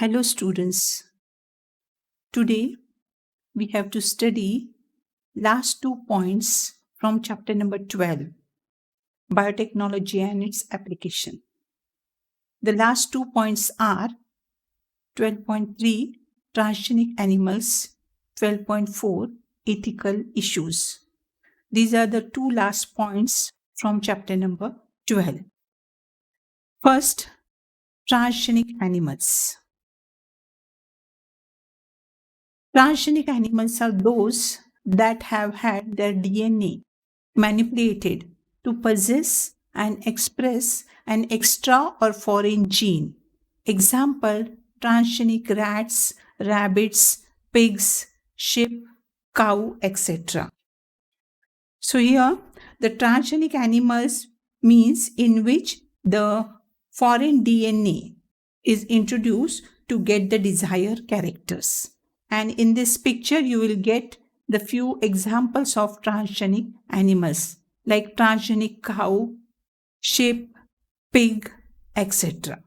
Hello students. Today we have to study last 2 points from chapter number 12, Biotechnology and its application. The last 2 points are 12.3 Transgenic animals, 12.4 Ethical issues. These are the 2 last points from chapter number 12. First, transgenic animals. Transgenic animals are those that have had their DNA manipulated to possess and express an extra or foreign gene. Example, transgenic rats, rabbits, pigs, sheep, cow, etc. So here, the transgenic animals means in which the foreign DNA is introduced to get the desired characters. And in this picture, you will get the few examples of transgenic animals like transgenic cow, sheep, pig, etc.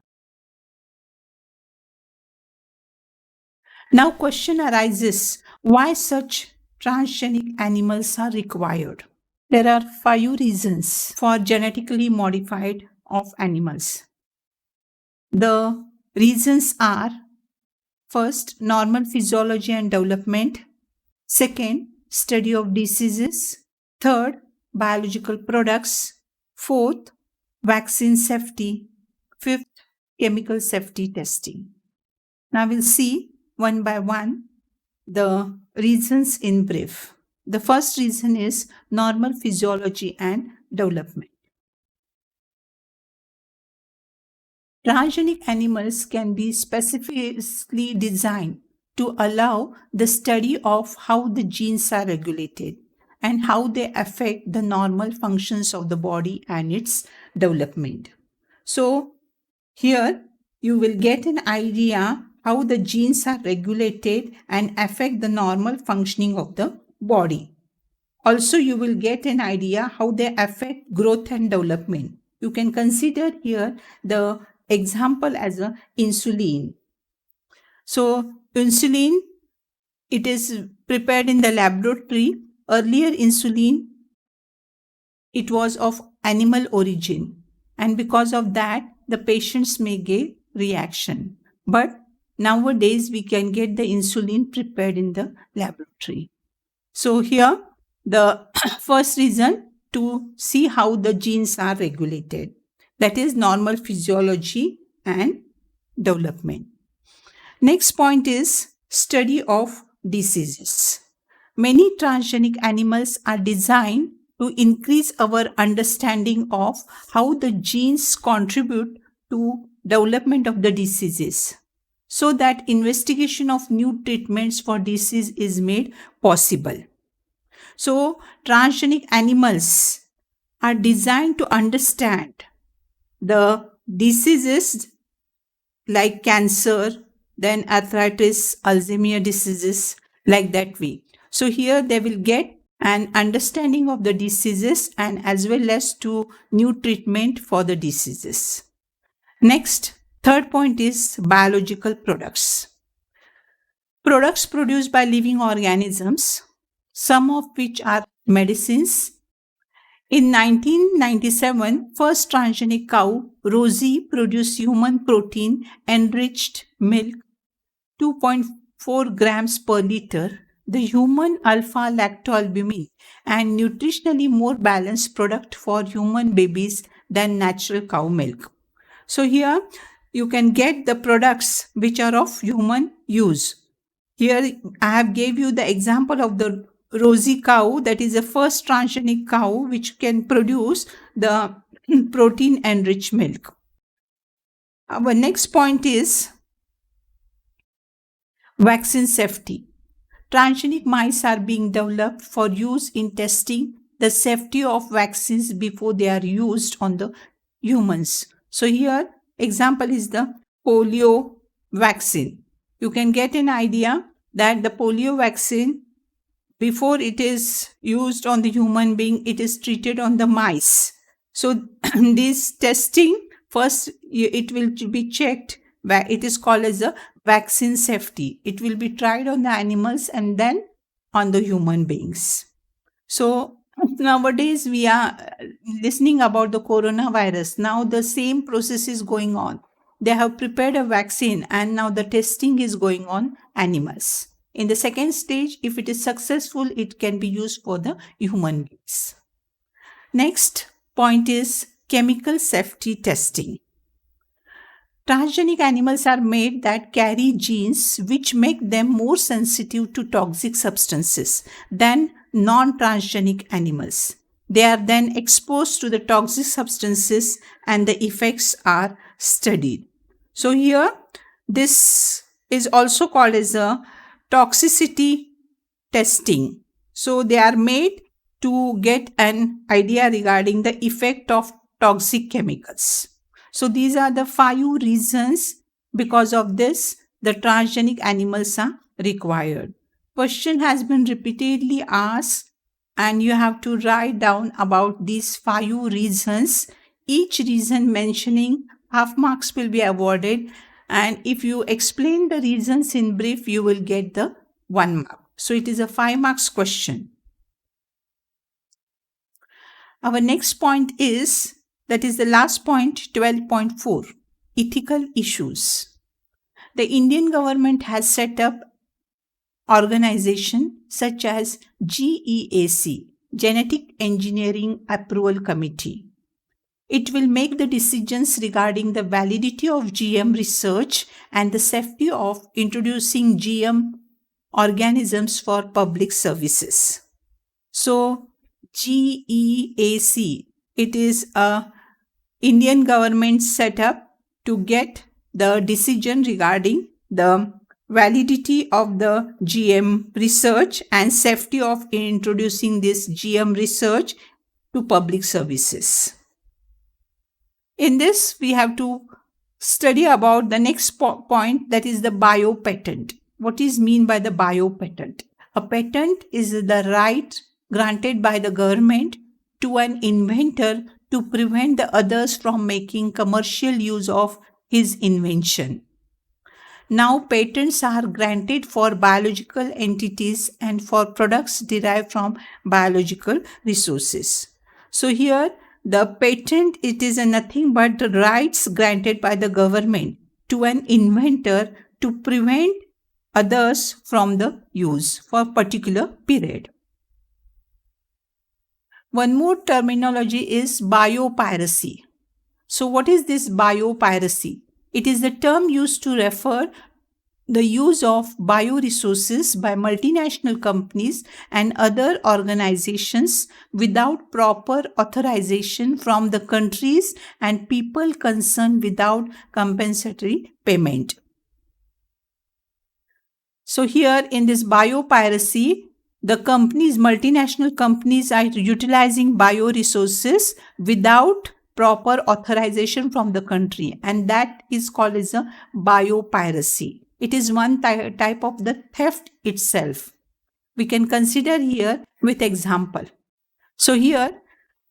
Now question arises, why such transgenic animals are required? There are 5 reasons for genetically modified of animals. The reasons are: first, normal physiology and development. Second, study of diseases. Third, biological products. Fourth, vaccine safety. Fifth, chemical safety testing. Now we'll see one by one the reasons in brief. The first reason is normal physiology and development. Transgenic animals can be specifically designed to allow the study of how the genes are regulated and how they affect the normal functions of the body and its development. So here you will get an idea how the genes are regulated and affect the normal functioning of the body. Also, you will get an idea how they affect growth and development. You can consider here the example as a insulin. So insulin, it is prepared in the laboratory. Earlier insulin, it was of animal origin, and because of that the patients may get reaction. But nowadays we can get the insulin prepared in the laboratory. So here the first reason to see how the genes are regulated, that is normal physiology and development. Next point is study of diseases. Many transgenic animals are designed to increase our understanding of how the genes contribute to development of the diseases, so that investigation of new treatments for disease is made possible. So transgenic animals are designed to understand the diseases like cancer, then arthritis, Alzheimer's diseases, like that way. So here they will get an understanding of the diseases and as well as to new treatment for the diseases. Next, third point is biological products. Products produced by living organisms, some of which are medicines. In 1997, first transgenic cow, Rosie, produced human protein enriched milk 2.4 grams per liter, the human alpha-lactalbumin, and nutritionally more balanced product for human babies than natural cow milk. So here you can get the products which are of human use. Here I have gave you the example of the Rosie cow, that is the first transgenic cow which can produce the protein enriched milk. Our next point is vaccine safety. Transgenic mice are being developed for use in testing the safety of vaccines before they are used on the humans. So here example is the polio vaccine. You can get an idea that the polio vaccine, before it is used on the human being, it is treated on the mice. So this testing, first it will be checked, where it is called as a vaccine safety. It will be tried on the animals and then on the human beings. So nowadays we are listening about the coronavirus. Now the same process is going on. They have prepared a vaccine and now the testing is going on animals. In the second stage, if it is successful, it can be used for the human beings. Next point is chemical safety testing. Transgenic animals are made that carry genes which make them more sensitive to toxic substances than non-transgenic animals. They are then exposed to the toxic substances and the effects are studied. So here, this is also called as a toxicity testing. So they are made to get an idea regarding the effect of toxic chemicals. So these are the 5 reasons because of this the transgenic animals are required. Question has been repeatedly asked and you have to write down about these 5 reasons. Each reason mentioning half marks will be awarded, and if you explain the reasons in brief you will get the 1 mark. So it is a 5 marks question. Our next point is, that is the last point, 12.4, ethical issues. The Indian government has set up organization such as GEAC, Genetic Engineering Approval Committee. It will make the decisions regarding the validity of GM research and the safety of introducing GM organisms for public services. So GEAC, it is a Indian government set up to get the decision regarding the validity of the GM research and safety of introducing this GM research to public services. In this, we have to study about the next point, that is the biopatent. What is mean by the biopatent? A patent is the right granted by the government to an inventor to prevent the others from making commercial use of his invention. Now, patents are granted for biological entities and for products derived from biological resources. So here, the patent, it is nothing but the rights granted by the government to an inventor to prevent others from the use for a particular period. One more terminology is biopiracy. So what is this biopiracy? It is the term used to refer the use of bioresources by multinational companies and other organizations without proper authorization from the countries and people concerned without compensatory payment. So here in this biopiracy, the companies, multinational companies are utilizing bioresources without proper authorization from the country, and that is called as a biopiracy. It is one type of the theft itself. We can consider here with example. So here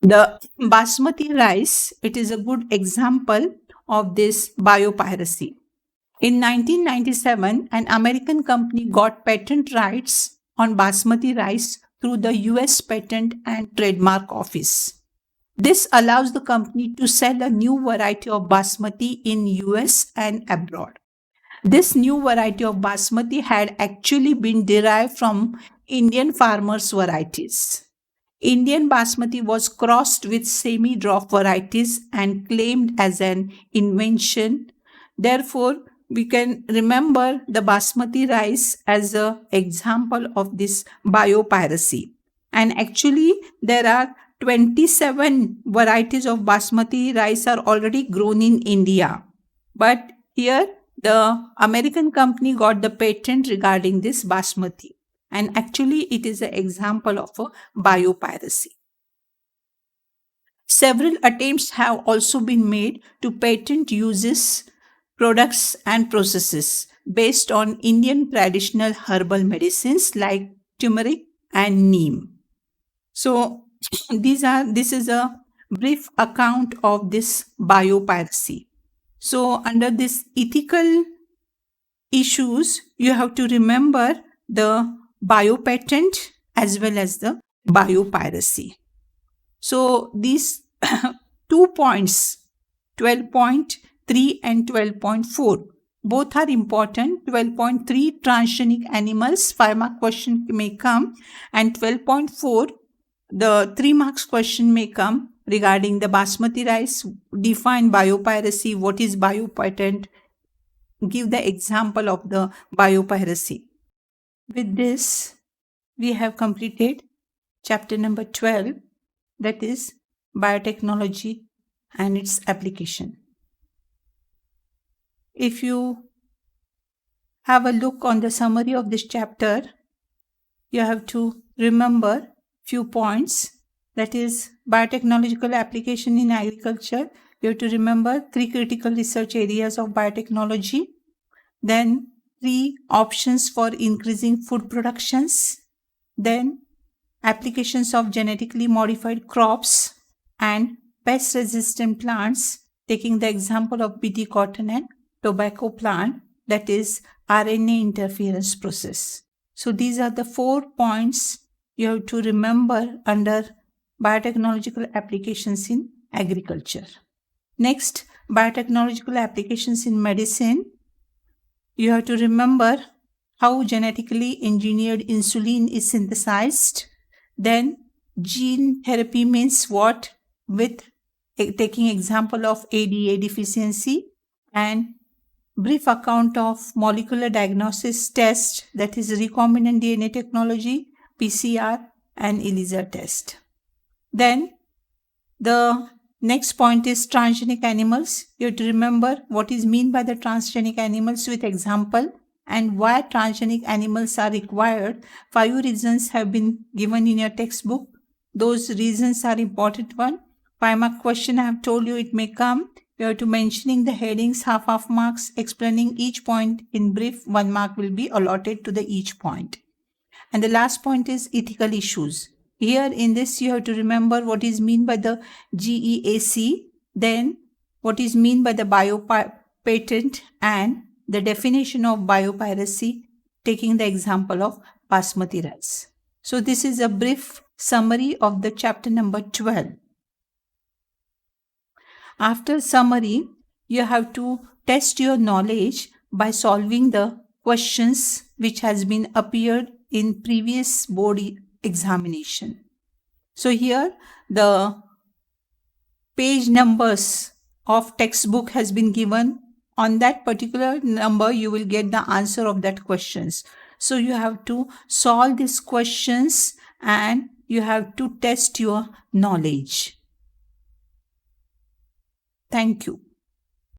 the basmati rice, it is a good example of this biopiracy. In 1997, an American company got patent rights on basmati rice through the US Patent and Trademark Office. This allows the company to sell a new variety of basmati in US and abroad. This new variety of basmati had actually been derived from Indian farmers' varieties. Indian basmati was crossed with semi-drop varieties and claimed as an invention. Therefore, we can remember the basmati rice as an example of this biopiracy. And actually, there are 27 varieties of basmati rice are already grown in India. But here, the American company got the patent regarding this basmati. And actually, it is an example of a biopiracy. Several attempts have also been made to patent uses, products, and processes based on Indian traditional herbal medicines like turmeric and neem. So, this is a brief account of this biopiracy. So, under this ethical issues, you have to remember the biopatent as well as the biopiracy. So these 2 points, 12.3 and 12.4, both are important. 12.3, transgenic animals, 5 mark question may come, and 12.4, the 3 marks question may come regarding the basmati rice, define biopiracy, what is biopatent, give the example of the biopiracy. With this, we have completed chapter number 12, that is biotechnology and its application. If you have a look on the summary of this chapter, you have to remember few points, that is biotechnological application in agriculture. You have to remember 3 critical research areas of biotechnology, then 3 options for increasing food productions, then applications of genetically modified crops and pest resistant plants, taking the example of BT cotton and tobacco plant, that is RNA interference process. So these are the 4 points you have to remember under biotechnological applications in agriculture. Next, biotechnological applications in medicine. You have to remember how genetically engineered insulin is synthesized. Then gene therapy means what, with taking example of ADA deficiency, and brief account of molecular diagnosis test, that is recombinant DNA technology, PCR and ELISA test. Then the next point is transgenic animals. You have to remember what is meant by the transgenic animals with example and why transgenic animals are required. 5 reasons have been given in your textbook. Those reasons are important one. 5 mark question, I have told you it may come. You have to mentioning the headings, half marks, explaining each point in brief. 1 mark will be allotted to the each point. And the last point is ethical issues. Here in this you have to remember what is meant by the GEAC, then what is meant by the biopatent and the definition of biopiracy, taking the example of basmati rice. So this is a brief summary of the chapter number 12. After summary, you have to test your knowledge by solving the questions which has been appeared in previous board examination. So here the page numbers of textbook has been given. On that particular number you will get the answer of that questions. So you have to solve these questions and you have to test your knowledge. Thank you.